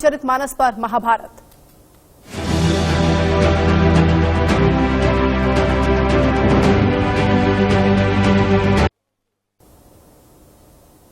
रामचरितमानस पर महाभारत।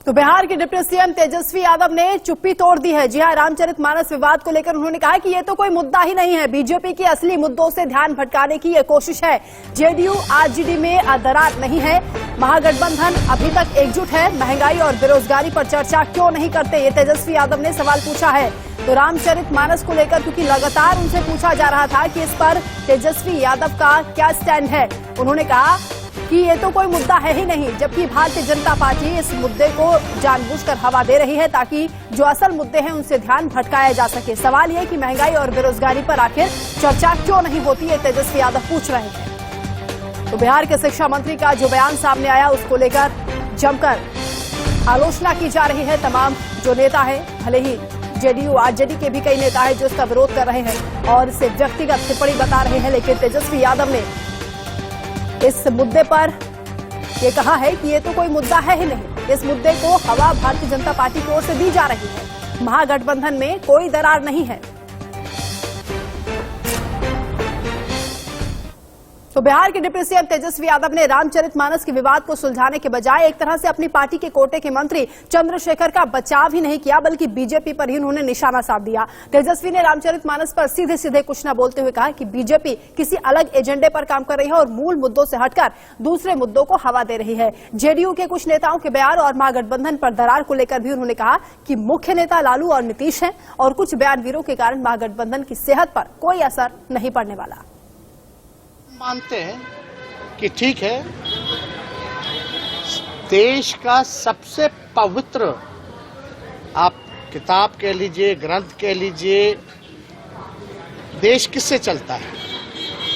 तो बिहार के डिप्टी सीएम तेजस्वी यादव ने चुप्पी तोड़ दी है। जी हां, रामचरितमानस विवाद को लेकर उन्होंने कहा कि ये तो कोई मुद्दा ही नहीं है, बीजेपी के असली मुद्दों से ध्यान भटकाने की ये कोशिश है। जेडीयू आरजेडी में दरार नहीं है, महागठबंधन अभी तक एकजुट है। महंगाई और बेरोजगारी पर चर्चा क्यों नहीं करते, ये तेजस्वी यादव ने सवाल पूछा है। तो रामचरितमानस को लेकर क्योंकि लगातार उनसे पूछा जा रहा था कि इस पर तेजस्वी यादव का क्या स्टैंड है, उन्होंने कहा कि ये तो कोई मुद्दा है ही नहीं, जबकि भारतीय जनता पार्टी इस मुद्दे को जानबूझकर हवा दे रही है ताकि जो असल मुद्दे हैं उनसे ध्यान भटकाया जा सके। सवाल ये कि महंगाई और बेरोजगारी पर आखिर चर्चा क्यों नहीं होती है, तेजस्वी यादव पूछ रहे हैं। तो बिहार के शिक्षा मंत्री का जो बयान सामने आया उसको लेकर जमकर आलोचना की जा रही है। तमाम जो नेता है, भले ही जेडीयू आरजेडी के भी कई नेता है जो इसका विरोध कर रहे हैं और इसे व्यक्तिगत टिप्पणी बता रहे हैं, लेकिन तेजस्वी यादव ने इस मुद्दे पर ये कहा है कि ये तो कोई मुद्दा है ही नहीं। इस मुद्दे को हवा भारतीय जनता पार्टी की ओर से दी जा रही है। महागठबंधन में कोई दरार नहीं है। तो बिहार के डिप्टी सीएम तेजस्वी यादव ने रामचरितमानस के विवाद को सुलझाने के बजाय एक तरह से अपनी पार्टी के कोटे के मंत्री चंद्रशेखर का बचाव ही नहीं किया, बल्कि बीजेपी पर ही उन्होंने निशाना साध दिया। तेजस्वी ने रामचरितमानस पर सीधे सीधे कुछ न बोलते हुए कहा कि बीजेपी किसी अलग एजेंडे पर काम कर रही है और मूल मुद्दों से हटकर दूसरे मुद्दों को हवा दे रही है। जेडीयू के कुछ नेताओं के बयान और महागठबंधन पर दरार को लेकर भी उन्होंने कहा कि मुख्य नेता लालू और नीतीश हैं और कुछ बयानवीरों के कारण महागठबंधन की सेहत पर कोई असर नहीं पड़ने वाला। मानते हैं कि ठीक है, देश का सबसे पवित्र, आप किताब कह लीजिए, ग्रंथ कह लीजिए, देश किससे चलता है?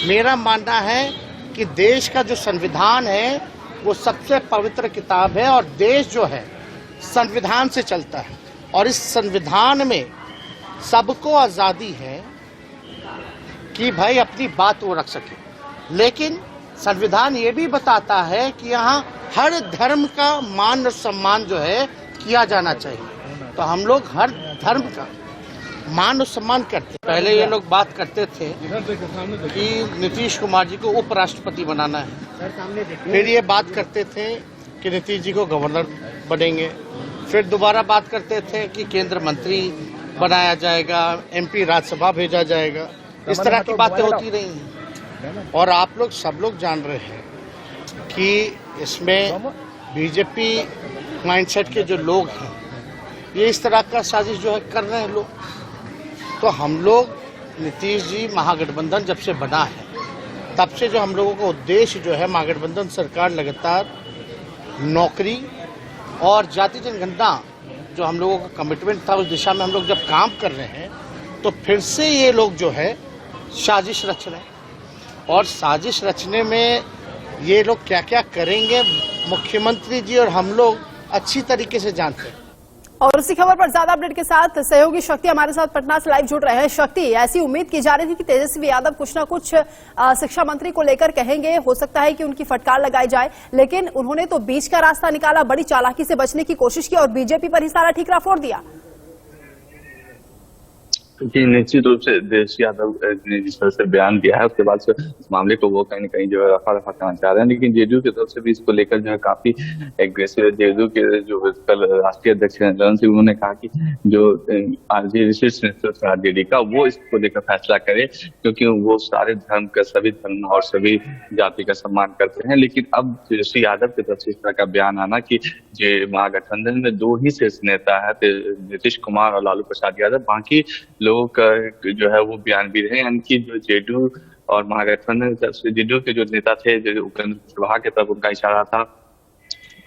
मेरा मानना है कि देश का जो संविधान है वो सबसे पवित्र किताब है और देश जो है संविधान से चलता है और इस संविधान में सबको आज़ादी है कि भाई अपनी बात वो रख सके। लेकिन संविधान ये भी बताता है कि यहाँ हर धर्म का मान और सम्मान जो है किया जाना चाहिए। तो हम लोग हर धर्म का मान और सम्मान करते हैं। पहले ये लोग बात करते थे कि नीतीश कुमार जी को उपराष्ट्रपति बनाना है, फिर ये बात करते थे कि नीतीश जी को गवर्नर बनेंगे, फिर दोबारा बात करते थे कि केंद्र मंत्री बनाया जाएगा, एमपी राज्यसभा भेजा जाएगा। इस तरह की बातें होती रही हैं और आप लोग सब लोग जान रहे हैं कि इसमें बीजेपी माइंडसेट के जो लोग हैं ये इस तरह का साजिश जो है कर रहे हैं लोग। तो हम लोग, नीतीश जी, महागठबंधन जब से बना है तब से जो हम लोगों का उद्देश्य जो है, महागठबंधन सरकार लगातार नौकरी और जाति जनगणना जो हम लोगों का कमिटमेंट था उस दिशा में हम लोग जब काम कर रहे हैं, तो फिर से ये लोग जो है साजिश रच रहे हैं। और साजिश रचने में ये लोग क्या क्या करेंगे, मुख्यमंत्री जी और हम लोग अच्छी तरीके से जानते हैं। और उसी खबर पर ज्यादा अपडेट के साथ सहयोगी शक्ति हमारे साथ पटना से लाइव जुड़ रहे हैं। शक्ति, ऐसी उम्मीद की जा रही थी कि तेजस्वी यादव कुछ न कुछ शिक्षा मंत्री को लेकर कहेंगे, हो सकता है कि उनकी फटकार लगाई जाए, लेकिन उन्होंने तो बीच का रास्ता निकाला, बड़ी चालाकी से बचने की कोशिश की और बीजेपी पर ही सारा ठीकरा फोड़ दिया। कि निश्चित रूप से तेजस्वी यादव ने जिस तरह से बयान दिया है उसके बाद से इस मामले को वो कहीं न कहीं जो है रफा दफा करना चाह रहे हैं, लेकिन जेडीयू की तरफ से भी इसको लेकर जो है काफी एग्रेसिव है। जेडीयू के जो कल राष्ट्रीय अध्यक्ष जलन सिंह, उन्होंने कहा कि जो शीर्ष नेतृत्व आरजेडी का वो इसको लेकर फैसला करे, क्योंकि वो सारे धर्म का, सभी धर्म और सभी जाति का सम्मान करते हैं। लेकिन अब तेजस्वी यादव की तरफ से इस तरह का बयान आना कि जो महागठबंधन में दो ही शीर्ष नेता है, नीतीश कुमार और लालू प्रसाद यादव, बाकी लोगों का जो है वो बयान भी रहे, यानी कि जो जेडीयू और महागठबंधन की तरफ से जेडीयू के जो नेता थे, जो उपेंद्र कुशवाहा की तरफ उनका इशारा था,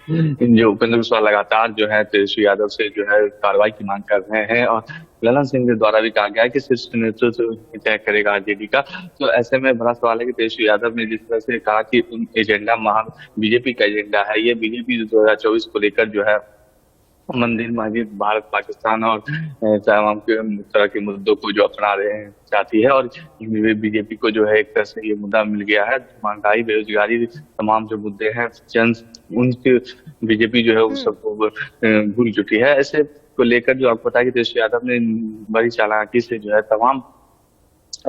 जो उपेंद्र कुशवाहा लगातार जो है तेजस्वी यादव से जो है कार्रवाई की मांग कर रहे हैं और ललन सिंह के द्वारा भी कहा गया है कि शीर्ष नेतृत्व तय करेगा आरजेडी का। तो ऐसे में बड़ा सवाल है कि तेजस्वी यादव ने जिस तरह से कहा कि एजेंडा बीजेपी का एजेंडा है, ये बीजेपी 2024 को लेकर जो है मंदिर, मस्जिद, भारत पाकिस्तान और तमाम तरह के मुद्दों को जो अपना रहे हैं चाहती है और बीजेपी को जो है एक तरह से ये मुद्दा मिल गया है। महंगाई, बेरोजगारी, तमाम जो मुद्दे हैं उनके बीजेपी जो है उन सबको भूल चुकी है। ऐसे को लेकर जो आपको पता है कि तेजस्वी यादव ने बड़ी चालाकी से जो है तमाम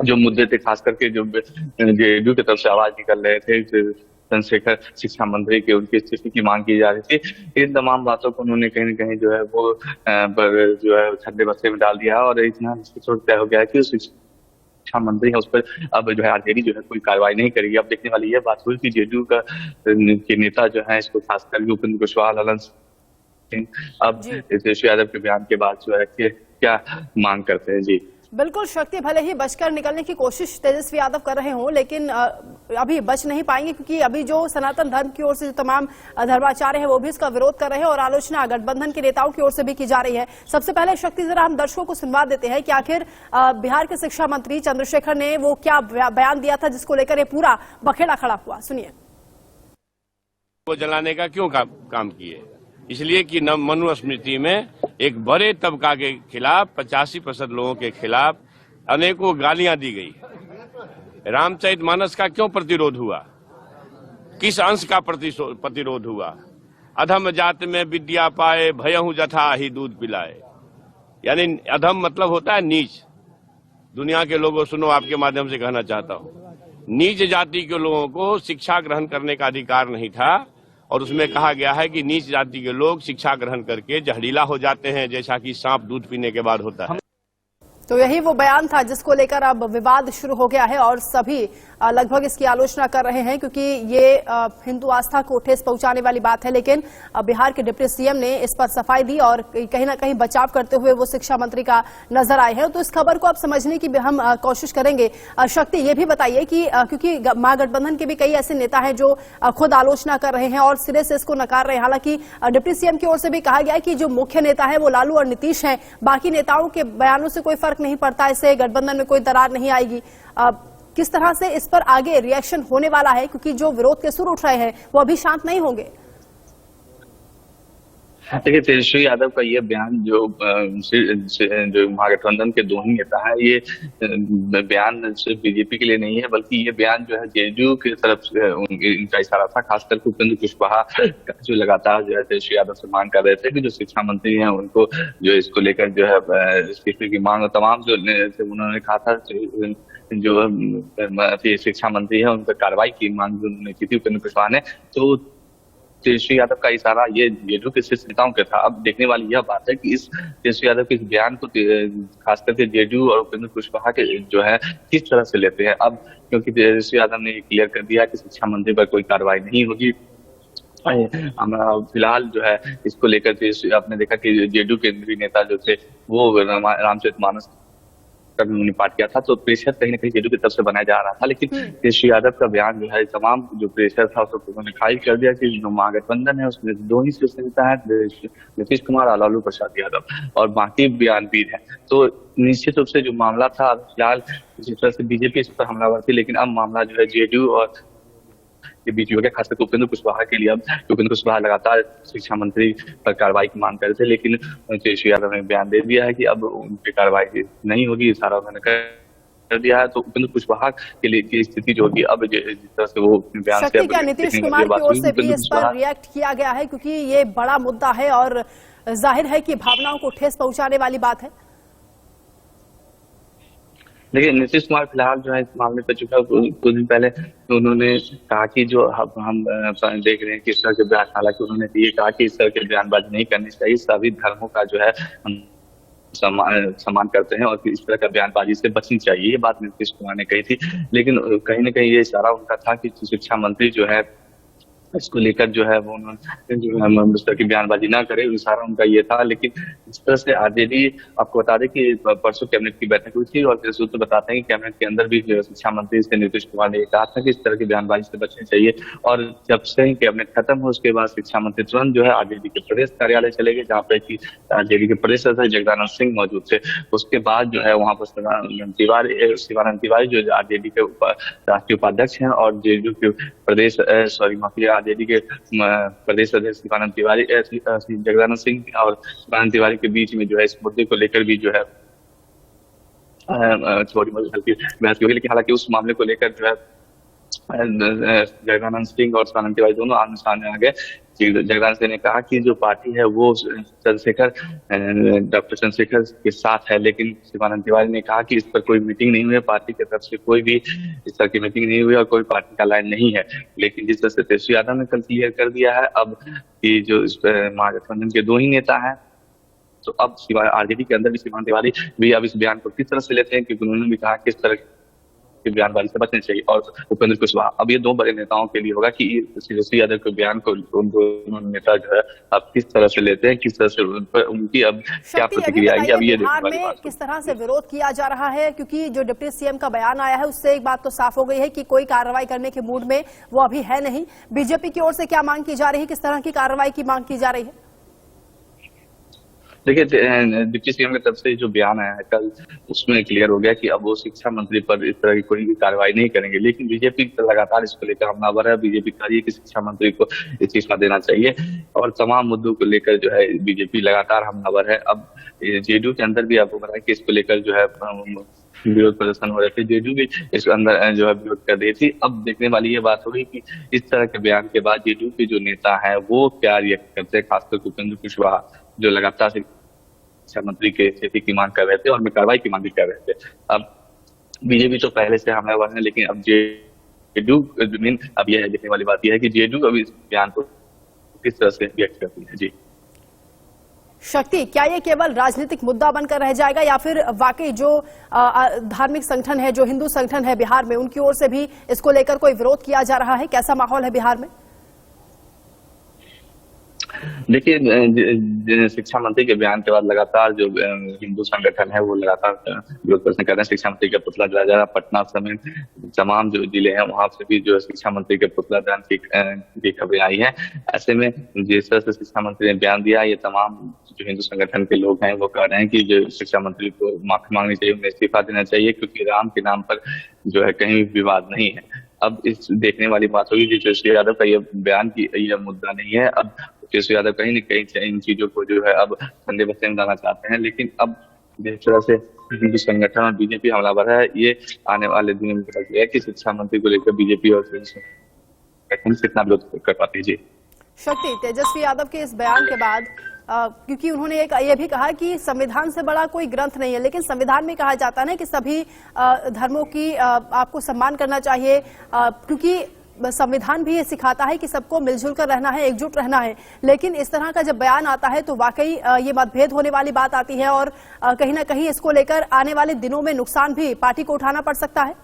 जो मुद्दे थे, खास करके जो जेडीयू की तरफ से आवाज निकल रहे थे, चंद्रशेखर शिक्षा मंत्री के उनकी इस्तीफे की मांग की जा रही थी, इन तमाम बातों को उन्होंने कहीं न कहीं जो है वो पर जो है ठंडे बस्ते में डाल दिया और इतना तय हो गया है कि उस शिक्षा मंत्री है उस पर अब जो है आरजेडी जो है कोई कार्रवाई नहीं करेगी। अब देखने वाली यह बात हुई कि जेडीयू का के नेता जो है इसको खासकर उपेंद्र कुशवाहा, ललन सिंह अब तेजस्वी यादव के बयान के बाद जो है कि क्या मांग करते हैं। जी बिल्कुल शक्ति, भले ही बचकर निकलने की कोशिश तेजस्वी यादव कर रहे हों, लेकिन अभी बच नहीं पाएंगे, क्योंकि अभी जो सनातन धर्म की ओर से जो तमाम धर्माचार्य हैं वो भी इसका विरोध कर रहे हैं और आलोचना गठबंधन के नेताओं की ओर से भी की जा रही है। सबसे पहले शक्ति, जरा हम दर्शकों को सुनवा देते हैं कि आखिर बिहार के शिक्षा मंत्री चंद्रशेखर ने वो क्या बयान दिया था जिसको लेकर ये पूरा बखेड़ा खड़ा हुआ। सुनिए। वो जलाने का क्यों काम किए? इसलिए कि मनुस्मृति में एक बड़े तबका के खिलाफ 85% लोगों के खिलाफ अनेकों गालियां दी गई। रामचरितमानस का क्यों प्रतिरोध हुआ? किस अंश का प्रतिरोध हुआ? अधम जात में विद्या पाए, भयहु जथा ही दूध पिलाए। यानी अधम मतलब होता है नीच। दुनिया के लोगों सुनो, आपके माध्यम से कहना चाहता हूं, नीच जाति के लोगों को शिक्षा ग्रहण करने का अधिकार नहीं था और उसमें कहा गया है कि नीच जाति के लोग शिक्षा ग्रहण करके जहरीला हो जाते हैं, जैसा कि सांप दूध पीने के बाद होता है। तो यही वो बयान था जिसको लेकर अब विवाद शुरू हो गया है और सभी लगभग इसकी आलोचना कर रहे हैं, क्योंकि ये हिंदू आस्था को ठेस पहुंचाने वाली बात है। लेकिन बिहार के डिप्टी सीएम ने इस पर सफाई दी और कहीं ना कहीं बचाव करते हुए वो शिक्षा मंत्री का नजर आए हैं। तो इस खबर को आप समझने की हम कोशिश करेंगे। शक्ति, ये भी बताइए कि क्योंकि महागठबंधन के भी कई ऐसे नेता हैं जो खुद आलोचना कर रहे हैं और सिरे से इसको नकार रहे हैं। हालांकि डिप्टी सीएम की ओर से भी कहा गया है कि जो मुख्य नेता है वो लालू और नीतीश हैं, बाकी नेताओं के बयानों से कोई फर्क नहीं पड़ता, इससे गठबंधन में कोई दरार नहीं आएगी। किस तरह से इस पर आगे रिएक्शन होने वाला है, क्योंकि जो विरोध के सुर उठ रहे हैं वो अभी शांत नहीं होंगे? देखिए, तेजस्वी यादव का ये बयान जो महागठबंधन के दो ही नेता है, ये बयान सिर्फ बीजेपी के लिए नहीं है, बल्कि ये बयान जो है जेडीयू की तरफ से इनका इशारा था। खासकर उपेंद्र कुशवाहा जो लगातार जो है तेजस्वी यादव से मांग कर रहे थे कि जो शिक्षा मंत्री हैं उनको जो इसको लेकर जो है इस्तीफे की मांग, तमाम जो उन्होंने कहा था जो शिक्षा मंत्री है उन पर कार्रवाई की मांग जो उन्होंने की थी उपेंद्र कुशवाहा ने, तो तेजस्वी यादव का इशारा ये जेडीयू के शीर्ष नेताओं के था। अब देखने वाली यह बात है कि इस तेजस्वी यादव के इस बयान को खास करके जेडीयू और उपेंद्र कुशवाहा के जो है किस तरह से लेते हैं। अब क्योंकि तेजस्वी यादव ने क्लियर कर दिया कि शिक्षा मंत्री पर कोई कार्रवाई नहीं होगी, फिलहाल जो है इसको लेकर आपने देखा कि जेडीयू के नेता जो थे वो रामचरितमानस उन्होंने पाठ किया था, तो प्रेशर कहीं ना कहीं जेडीयू की तरफ से बनाया जा रहा था। लेकिन तेजस्वी यादव का बयान जो है तमाम जो प्रेशर था उसको उन्होंने खारिज कर दिया कि जो महागठबंधन है उसमें दो ही शीर्ष नेता है, नीतीश कुमार और लालू प्रसाद यादव, और बाकी बयानवीर है। तो निश्चित रूप से जो मामला था फिलहाल जिस तरह से बीजेपी इस पर हमलावर थी, लेकिन अब मामला जो है जेडीयू और के बीच हो गया, खासकर उपेंद्र कुशवाहा के लिए। अब उपेंद्र कुशवाहा लगातार शिक्षा मंत्री पर कार्रवाई की मांग कर रहे थे, लेकिन तेजस्वी यादव ने बयान दे दिया है कि अब उन पर कार्रवाई नहीं होगी, सारा उन्होंने कर दिया है। तो उपेंद्र कुशवाहा के लिए की स्थिति जो होगी अब जिस तरह से वो बयान से क्या नीतीश कुमार की ओर से भी इस पर रिएक्ट किया गया है, क्योंकि ये बड़ा मुद्दा है और जाहिर है कि भावनाओं को ठेस पहुंचाने वाली बात है? देखिए, नीतीश कुमार फिलहाल जो है इस मामले पर चुका कुछ दिन पहले तो उन्होंने कहा कि जो हम देख रहे हैं कि इस तरह के बयान, हालांकि उन्होंने ये कहा कि इस तरह के बयानबाजी नहीं करनी चाहिए, सभी धर्मों का जो है सम्मान करते हैं और इस तरह का बयानबाजी से बचनी चाहिए, ये बात नीतीश कुमार ने कही थी। लेकिन कहीं ना कहीं ये इशारा उनका था कि शिक्षा मंत्री जो है इसको लेकर जो है वो उन्होंने इस तरह की बयानबाजी ना करे, इशारा उनका ये था। लेकिन इस तरह से आरजेडी, आपको बता दें कि परसों कैबिनेट की बैठक हुई थी और सूत्र बताते हैं कि कैबिनेट के अंदर भी शिक्षा मंत्री से नीतीश कुमार ने कहा था कि इस तरह की बयानबाजी से बचनी चाहिए। और जब से ही कैबिनेट खत्म हो उसके बाद शिक्षा मंत्री तुरंत जो है आरजेडी के प्रदेश कार्यालय चले गए, जहाँ पे की आरजेडी के प्रदेश अध्यक्ष जगदानंद सिंह मौजूद थे। उसके बाद जो है वहाँ पर शिवानंद तिवारी जो आरजेडी के राष्ट्रीय उपाध्यक्ष हैं और जेडीयू के प्रदेश आरजेडी के प्रदेश अध्यक्ष शिवानंद तिवारी, जगदानंद सिंह और शिवानंद तिवारी के बीच में जो है इस मुद्दे को लेकर भी जो है थोड़ी हल्की बहस होगी। लेकिन हालांकि उस मामले को लेकर जो है जगदानंद सिंह और शिवानंद तिवारी दोनों आमने सामने आ गए जगदानंद सिंह ने कहा कि जो पार्टी है वो चंद्रशेखर डॉक्टर चंद्रशेखर के साथ है, लेकिन शिवानंद तिवारी ने कहा कि इस पर कोई मीटिंग नहीं हुई है, पार्टी की तरफ से कोई भी इस तरह की मीटिंग नहीं हुई और कोई पार्टी का लाइन नहीं है। लेकिन जिस तरह से तेजस्वी यादव ने कल क्लियर कर दिया है अब कि जो इस महागठबंधन के 2 ही नेता हैं, तो अब आरजेडी के अंदर भी शिवानंद तिवारी भी अब इस बयान को किस तरह से लेते हैं, क्योंकि उन्होंने भी कहा किस तरह के बयानबाजी से बचना चाहिए। और उपेंद्र कुशवाहा, अब ये 2 बड़े नेताओं के लिए होगा कि तेजस्वी यादव के बयान को उन दोनों नेता जो है अब किस तरह से लेते हैं, किस तरह से उनकी अब क्या प्रतिक्रिया आएगी। अब ये बिहार में किस तरह से विरोध किया जा रहा है, क्योंकि जो डिप्टी सीएम का बयान आया है उससे एक बात तो साफ हो गई है कि कोई कार्रवाई करने के मूड में वो अभी है नहीं। बीजेपी की ओर से क्या मांग की जा रही है, किस तरह की कार्रवाई की मांग की जा रही है? देखिए, डिप्टी सीएम की तरफ से जो बयान आया है कल, उसमें क्लियर हो गया कि अब वो शिक्षा मंत्री पर इस तरह की कोई भी कार्रवाई नहीं करेंगे। लेकिन बीजेपी लगातार इसको लेकर हमलावर है। बीजेपी कह रही है कि शिक्षा मंत्री को इस्तीफा देना चाहिए और तमाम मुद्दों को लेकर जो है बीजेपी लगातार हमलावर है। अब जेडीयू के अंदर भी आपको बताया कि इसको लेकर जो है विरोध प्रदर्शन हो रहे थे, जेडीयू भी इसके अंदर जो है विरोध कर रही थी। अब देखने वाली ये बात होगी कि इस तरह के बयान के बाद जेडीयू के जो नेता है वो क्या रिएक्ट करते हैं, खासकर उपेंद्र कुशवाहा जो लगातार शिक्षा मंत्री के इस्तीफे की मांग कर रहे थे और कार्रवाई की मांग भी कर रहे थे। अब बीजेपी तो पहले से हमलावर है, लेकिन अब जेडीयू अब यह देखने वाली बात यह है कि जेडीयू अब इस बयान को किस तरह से रिएक्ट करती है। जी शक्ति, क्या ये केवल राजनीतिक मुद्दा बनकर रह जाएगा या फिर वाकई जो धार्मिक संगठन है, जो हिंदू संगठन है बिहार में, उनकी ओर से भी इसको लेकर कोई विरोध किया जा रहा है? कैसा माहौल है बिहार में? देखिए, शिक्षा मंत्री के बयान के बाद लगातार जो हिंदू संगठन है वो लगातार विरोध प्रदर्शन कर रहे हैं। शिक्षा मंत्री का पुतला जलाया जा रहा है। पटना समेत तमाम जो जिले हैं वहां से भी जो शिक्षा मंत्री के पुतला दहन की खबरें आई है। ऐसे में जिस तरह से शिक्षा मंत्री ने बयान दिया, ये तमाम जो हिंदू संगठन के लोग हैं वो कह रहे हैं कि जो शिक्षा मंत्री को माफी मांगनी चाहिए, उन्हें इस्तीफा देना चाहिए, क्योंकि राम के नाम पर जो है कहीं भी विवाद नहीं है। अब इस देखने वाली बात होगी कि तेजस्वी यादव का ये बयान की यह मुद्दा नहीं है। अब तेजस्वी यादव कहीं न कहीं इन चीजों को जो है अब ठंडे बस्ते में लाना चाहते हैं, लेकिन अब जिस तरह से हिंदू संगठन और बीजेपी हमलावर है, ये आने वाले दिनों में पता चलेगा कि शिक्षा मंत्री को लेकर बीजेपी और कितना विरोध कर पाती है। जी शक्ति, तेजस्वी यादव के इस बयान के बाद क्योंकि उन्होंने ये भी कहा कि संविधान से बड़ा कोई ग्रंथ नहीं है, लेकिन संविधान में कहा जाता है ना कि सभी धर्मों की आपको सम्मान करना चाहिए, क्योंकि संविधान भी ये सिखाता है कि सबको मिलजुल कर रहना है, एकजुट रहना है। लेकिन इस तरह का जब बयान आता है तो वाकई ये मतभेद होने वाली बात आती है और कहीं ना कहीं इसको लेकर आने वाले दिनों में नुकसान भी पार्टी को उठाना पड़ सकता है।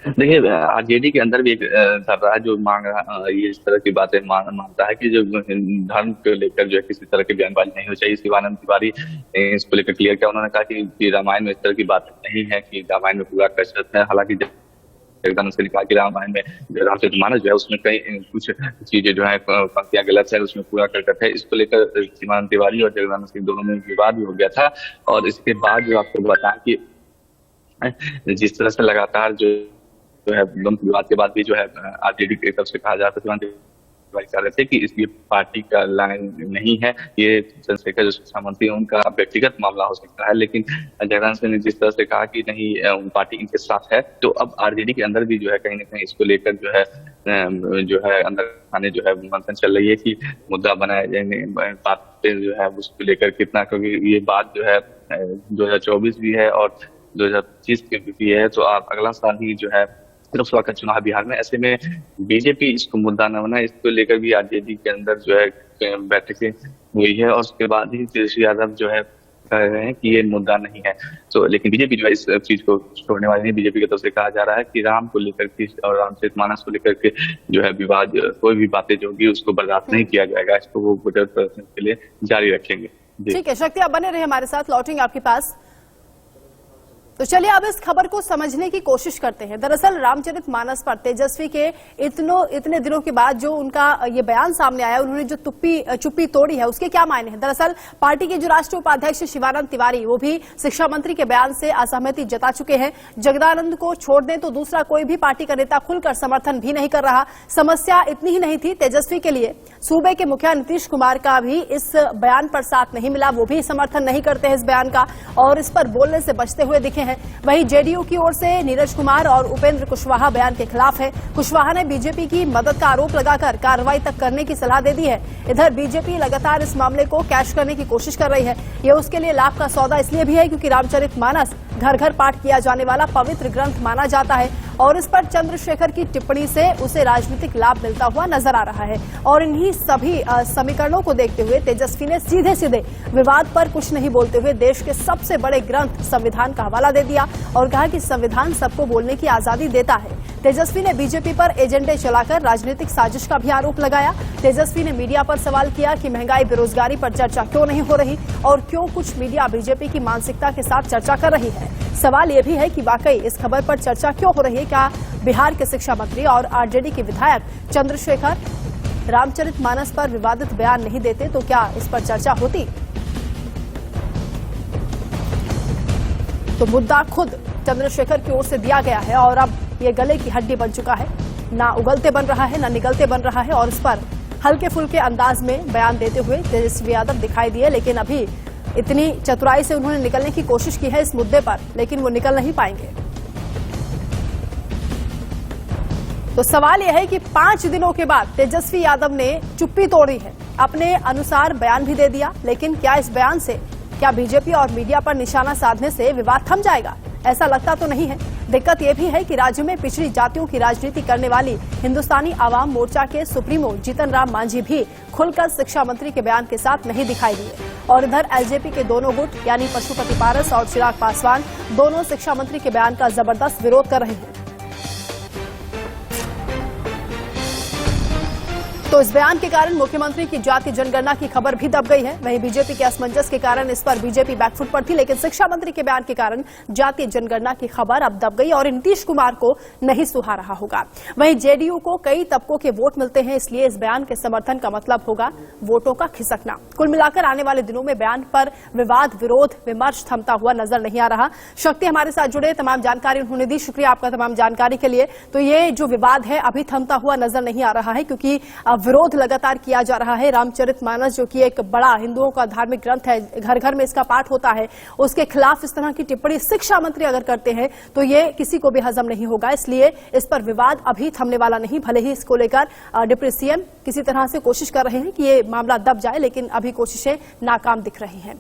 देखिए, आरजेडी के अंदर भी एक धर्रा है जो मांग ये इस तरह की बातें मानता है कि जो धर्म को लेकर जो है किसी तरह की बयानबाजी नहीं हो चाहिए। शिवानंद तिवारी इसको लेकर क्लियर किया। उन्होंने कहा कि रामायण में इस तरह की बात नहीं है, कि रामायण में पूरा कसरत है। हालांकि जगदानंद सिंह ने कहा कि रामायण में रामचरितमानस जो है उसमें कई कुछ चीजें जो है पंक्तियां गलत है, उसमें पूरा करकट है। इसको लेकर शिवानंद तिवारी और जगदानंद सिंह दोनों में विवाद भी हो गया था। और इसके बाद जो आपको बताया कि जिस तरह से लगातार जो है विवाद के बाद भी जो है आरजेडी की तरफ से कहा जा रहा था कह रहे थे कि इसलिए पार्टी का लाइन नहीं है, ये चंद्रशेखर जो शिक्षा मंत्री है उनका व्यक्तिगत मामला हो सकता है। लेकिन जगदानंद सिंह ने जिस तरह से कहा कि नहीं पार्टी इनके साथ है, तो अब आरजेडी के अंदर भी जो है कहीं ना कहीं इसको लेकर जो है अंदर खाने जो है मंथन चल रही है कि मुद्दा बनाए जाने बातें जो है उसको लेकर कितना, क्योंकि ये बात जो है 2024 भी है और 2025 की भी है, तो आप अगला साल ही जो है लोकसभा का चुनाव बिहार में। ऐसे में बीजेपी इसको मुद्दा न बना, इसको लेकर भी आरजेडी के अंदर जो है बैठकें हुई है और उसके बाद ही तेजस्वी यादव जो है कह रहे हैं कि ये मुद्दा नहीं है। तो लेकिन बीजेपी जो है इस चीज को छोड़ने वाली नहीं। बीजेपी की तरफ से कहा जा रहा है कि राम को लेकर के और रामचरितमानस को लेकर के जो है विवाद, कोई भी बातें जो होगी उसको बर्दाश्त नहीं किया जाएगा, इसको वो विरोध प्रदर्शन के लिए जारी रखेंगे। ठीक है शक्ति, आप बने रहे हमारे साथ, लौटेंगे आपके पास। तो चलिए अब इस खबर को समझने की कोशिश करते हैं। दरअसल रामचरितमानस पर तेजस्वी के इतने दिनों के बाद जो उनका ये बयान सामने आया, उन्होंने जो चुप्पी तोड़ी है, उसके क्या मायने हैं? दरअसल पार्टी के जो राष्ट्रीय उपाध्यक्ष शिवानंद तिवारी, वो भी शिक्षा मंत्री के बयान से असहमति जता चुके हैं। जगदानंद को छोड़ दें तो दूसरा कोई भी पार्टी का नेता खुलकर समर्थन भी नहीं कर रहा। समस्या इतनी ही नहीं थी तेजस्वी के लिए, सूबे के मुखिया नीतीश कुमार का भी इस बयान पर साथ नहीं मिला, वो भी समर्थन नहीं करते हैं इस बयान का और इस पर बोलने से बचते हुए दिखे हैं। हैं। वहीं जेडीयू की ओर से नीरज कुमार और उपेंद्र कुशवाहा बयान के खिलाफ है। कुशवाहा ने बीजेपी की मदद का आरोप लगाकर कार्रवाई तक करने की सलाह दे दी है। इधर बीजेपी लगातार इस मामले को कैश करने की कोशिश कर रही है। ये उसके लिए लाभ का सौदा इसलिए भी है क्योंकि रामचरितमानस घर घर पाठ किया जाने वाला पवित्र ग्रंथ माना जाता है और इस पर चंद्रशेखर की टिप्पणी से उसे राजनीतिक लाभ मिलता हुआ नजर आ रहा है। और इन्हीं सभी समीकरणों को देखते हुए तेजस्वी ने सीधे सीधे विवाद पर कुछ नहीं बोलते हुए देश के सबसे बड़े ग्रंथ संविधान का हवाला दे दिया और कहा कि संविधान सबको बोलने की आजादी देता है। तेजस्वी ने बीजेपी पर एजेंडे चलाकर राजनीतिक साजिश का भी आरोप लगाया। तेजस्वी ने मीडिया पर सवाल किया कि महंगाई बेरोजगारी पर चर्चा क्यों नहीं हो रही और क्यों कुछ मीडिया बीजेपी की मानसिकता के साथ चर्चा कर रही है। सवाल यह भी है कि वाकई इस खबर पर चर्चा क्यों हो रही है। क्या बिहार के शिक्षा मंत्री और आरजेडी के विधायक चंद्रशेखर रामचरितमानस पर विवादित बयान नहीं देते तो क्या इस पर चर्चा होती? तो मुद्दा खुद चंद्रशेखर की ओर से दिया गया है और अब ये गले की हड्डी बन चुका है। ना उगलते बन रहा है ना निगलते बन रहा है और इस पर हल्के फुल्के अंदाज में बयान देते हुए तेजस्वी यादव दिखाई दिए, लेकिन अभी इतनी चतुराई से उन्होंने निकलने की कोशिश की है इस मुद्दे पर, लेकिन वो निकल नहीं पाएंगे। तो सवाल यह है कि 5 दिनों के बाद तेजस्वी यादव ने चुप्पी तोड़ी है, अपने अनुसार बयान भी दे दिया, लेकिन क्या इस बयान से क्या बीजेपी और मीडिया पर निशाना साधने से विवाद थम जाएगा? ऐसा लगता तो नहीं है। दिक्कत यह भी है कि राज्य में पिछड़ी जातियों की राजनीति करने वाली हिंदुस्तानी आवाम मोर्चा के सुप्रीमो जीतन राम मांझी भी खुलकर शिक्षा मंत्री के बयान के साथ नहीं दिखाई दिए और इधर एलजेपी के दोनों गुट यानी पशुपति पारस और चिराग पासवान दोनों शिक्षा मंत्री के बयान का जबरदस्त विरोध कर रहे हैं। तो इस बयान के कारण मुख्यमंत्री की जातीय जनगणना की खबर भी दब गई है। वहीं बीजेपी के असमंजस के कारण इस पर बीजेपी बैकफुट पर थी, लेकिन शिक्षा मंत्री के बयान के कारण जातीय जनगणना की खबर अब दब गई और नीतीश कुमार को नहीं सुहा रहा होगा। वहीं जेडीयू को कई तबकों के वोट मिलते हैं, इसलिए इस बयान के समर्थन का मतलब होगा वोटों का खिसकना। कुल मिलाकर आने वाले दिनों में बयान पर विवाद, विरोध, विमर्श थमता हुआ नजर नहीं आ रहा। शक्ति हमारे साथ जुड़े, तमाम जानकारी उन्होंने दी। शुक्रिया आपका तमाम जानकारी के लिए। तो ये जो विवाद है अभी थमता हुआ नजर नहीं आ रहा है क्योंकि विरोध लगातार किया जा रहा है। रामचरितमानस जो कि एक बड़ा हिंदुओं का धार्मिक ग्रंथ है, घर घर में इसका पाठ होता है, उसके खिलाफ इस तरह की टिप्पणी शिक्षा मंत्री अगर करते हैं तो ये किसी को भी हजम नहीं होगा। इसलिए इस पर विवाद अभी थमने वाला नहीं। भले ही इसको लेकर डिप्टी सीएम किसी तरह से कोशिश कर रहे हैं कि ये मामला दब जाए, लेकिन अभी कोशिशें नाकाम दिख रही हैं।